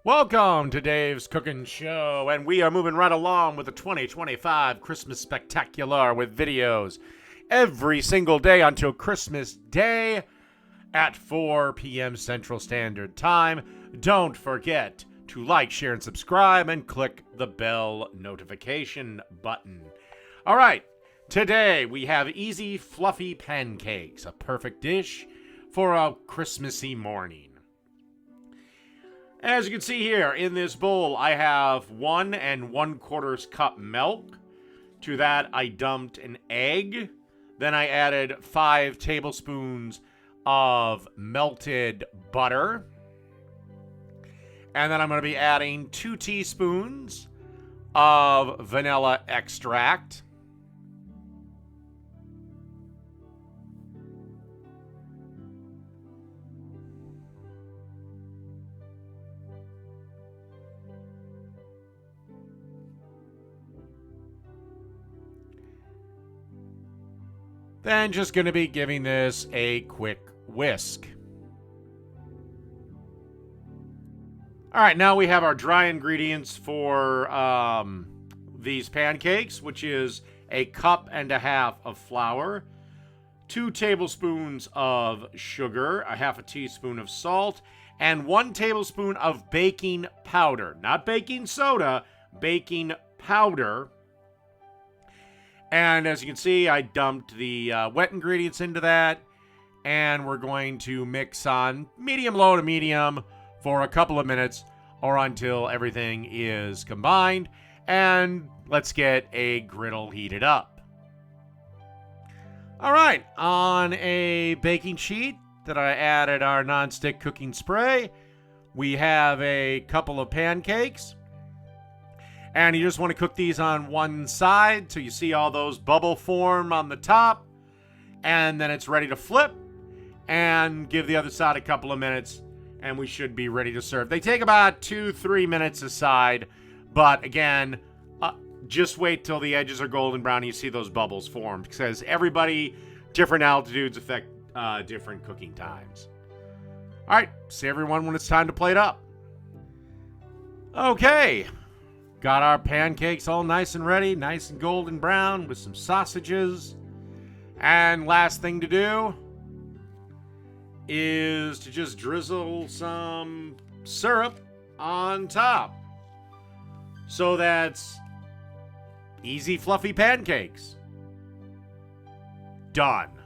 Welcome to Dave's Cooking Show, and we are moving right along with the 2025 Christmas Spectacular with videos every single day until Christmas Day at 4 p.m. Central Standard Time. Don't forget to like, share, and subscribe, and click the bell notification button. All right, today we have easy, fluffy pancakes, a perfect dish for a Christmassy morning. As you can see here, in this bowl, I have 1 1/4 cup milk. To that, I dumped an egg. Then I added 5 tablespoons of melted butter. And then I'm going to be adding 2 teaspoons of vanilla extract. Then just going to be giving this a quick whisk. All right, now we have our dry ingredients for these pancakes, which is a 1.5 cups of flour, 2 tablespoons of sugar, a 1/2 teaspoon of salt, and 1 tablespoon of baking powder. Not baking soda, baking powder. And as you can see, I dumped the wet ingredients into that. And we're going to mix on medium-low to medium for a couple of minutes or until everything is combined. And let's get a griddle heated up. All right, on a baking sheet that I added our nonstick cooking spray, we have a couple of pancakes. And you just want to cook these on one side till you see all those bubble form on the top. And then it's ready to flip. And give the other side a couple of minutes. And we should be ready to serve. They take about 2-3 minutes aside. But again, just wait till the edges are golden brown and you see those bubbles form. Because everybody, different altitudes affect different cooking times. All right, see everyone when it's time to plate up. Okay. Got our pancakes all nice and ready, nice and golden brown with some sausages. And last thing to do is to just drizzle some syrup on top. So that's easy, fluffy pancakes. Done.